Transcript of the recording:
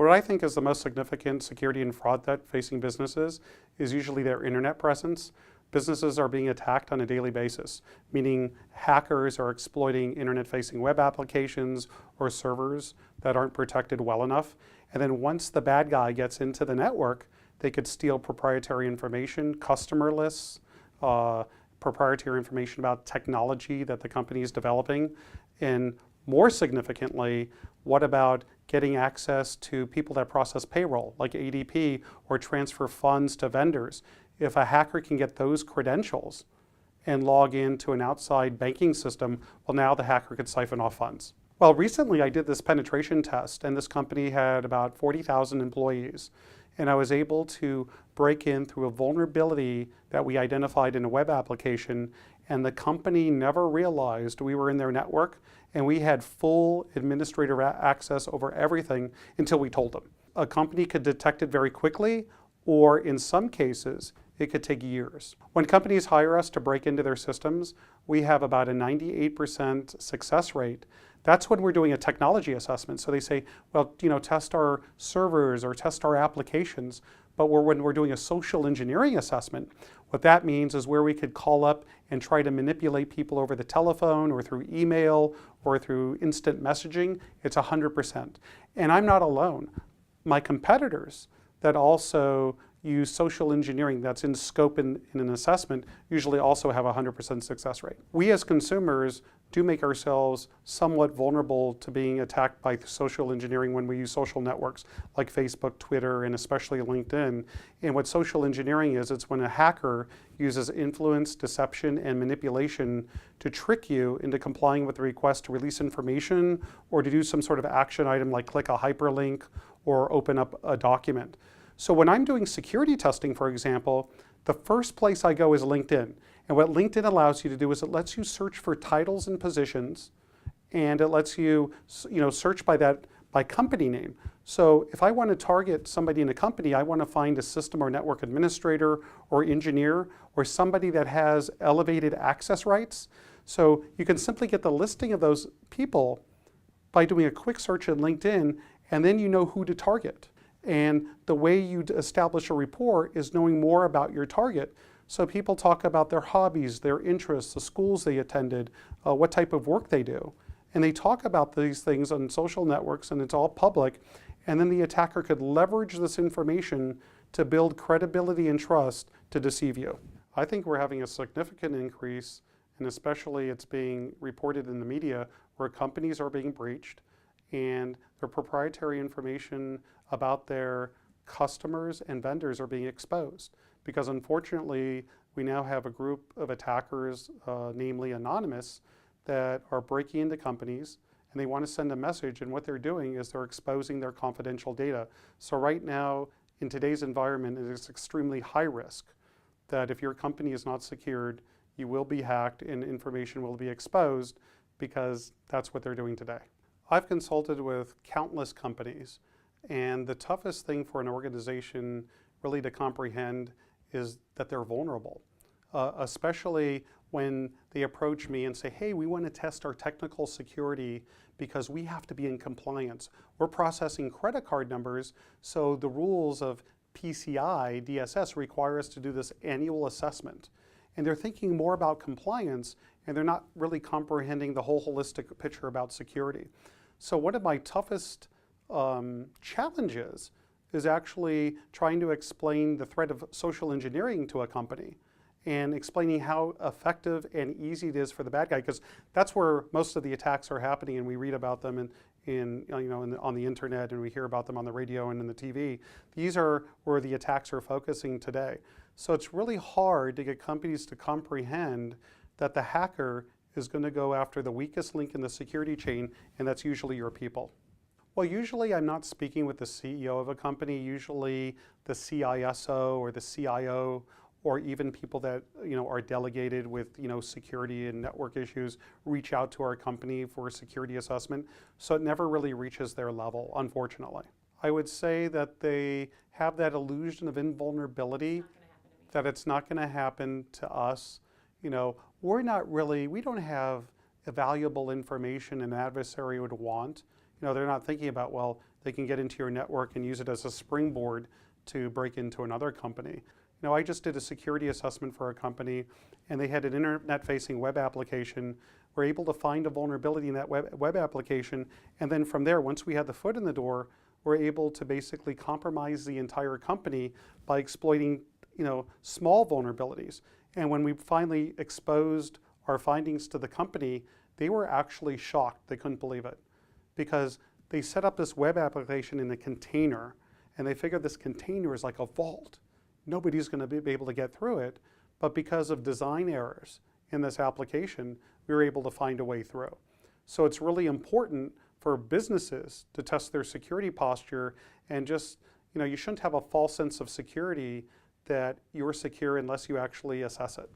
What I think is the most significant security and fraud threat facing businesses is usually their internet presence. Businesses are being attacked on a daily basis, meaning hackers are exploiting internet-facing web applications or servers that aren't protected well enough. And then once the bad guy gets into the network, they could steal proprietary information, customer lists, proprietary information about technology that the company is developing. And more significantly, what about getting access to people that process payroll, like ADP, or transfer funds to vendors? If a hacker can get those credentials and log into an outside banking system, well, now the hacker could siphon off funds. Well, recently I did this penetration test, and this company had about 40,000 employees. And I was able to break in through a vulnerability that we identified in a web application, and the company never realized we were in their network, and we had full administrator access over everything until we told them. A company could detect it very quickly, or in some cases, it could take years. When companies hire us to break into their systems, we have about a 98% success rate. That's when we're doing a technology assessment. So they say, well, test our servers or test our applications. But when we're doing a social engineering assessment, what that means is where we could call up and try to manipulate people over the telephone or through email or through instant messaging, it's 100%. And I'm not alone. My competitors that also use social engineering that's in scope in an assessment usually also have a 100% success rate. We as consumers do make ourselves somewhat vulnerable to being attacked by social engineering when we use social networks like Facebook, Twitter, and especially LinkedIn. And what social engineering is, it's when a hacker uses influence, deception, and manipulation to trick you into complying with the request to release information or to do some sort of action item like click a hyperlink or open up a document. So when I'm doing security testing, for example, the first place I go is LinkedIn. And what LinkedIn allows you to do is it lets you search for titles and positions, and it lets you, search by company name. So if I want to target somebody in a company, I want to find a system or network administrator or engineer or somebody that has elevated access rights. So you can simply get the listing of those people by doing a quick search in LinkedIn, and then you know who to target. And the way you establish a rapport is knowing more about your target. So people talk about their hobbies, their interests, the schools they attended, what type of work they do. And they talk about these things on social networks, and it's all public. And then the attacker could leverage this information to build credibility and trust to deceive you. I think we're having a significant increase, and especially it's being reported in the media, where companies are being breached and their proprietary information about their customers and vendors are being exposed. Because unfortunately, we now have a group of attackers, namely anonymous, that are breaking into companies, and they want to send a message, and what they're doing is they're exposing their confidential data. So right now, in today's environment, it is extremely high risk that if your company is not secured, you will be hacked and information will be exposed, because that's what they're doing today. I've consulted with countless companies, and the toughest thing for an organization really to comprehend is that they're vulnerable, especially when they approach me and say, hey, we want to test our technical security because we have to be in compliance. We're processing credit card numbers, so the rules of PCI DSS require us to do this annual assessment. And they're thinking more about compliance, and they're not really comprehending the whole holistic picture about security. So one of my toughest challenges is actually trying to explain the threat of social engineering to a company and explaining how effective and easy it is for the bad guy, because that's where most of the attacks are happening, and we read about them on the internet, and we hear about them on the radio and in the TV. These are where the attacks are focusing today. So it's really hard to get companies to comprehend that the hacker is going to go after the weakest link in the security chain, and that's usually your people. Well, usually I'm not speaking with the CEO of a company. Usually the CISO or the CIO, or even people that are delegated with security and network issues, reach out to our company for a security assessment. So it never really reaches their level, unfortunately. I would say that they have that illusion of invulnerability, that it's not going to happen to us. We don't have valuable information an adversary would want. They're not thinking about, well, they can get into your network and use it as a springboard to break into another company. I just did a security assessment for a company, and they had an internet-facing web application. We're able to find a vulnerability in that web application, and then from there, once we had the foot in the door, we're able to basically compromise the entire company by exploiting, small vulnerabilities. And when we finally exposed our findings to the company, they were actually shocked. They couldn't believe it, because they set up this web application in a container, and they figured this container is like a vault. Nobody's going to be able to get through it, but because of design errors in this application, we were able to find a way through. So it's really important for businesses to test their security posture, and just, you shouldn't have a false sense of security that you're secure unless you actually assess it.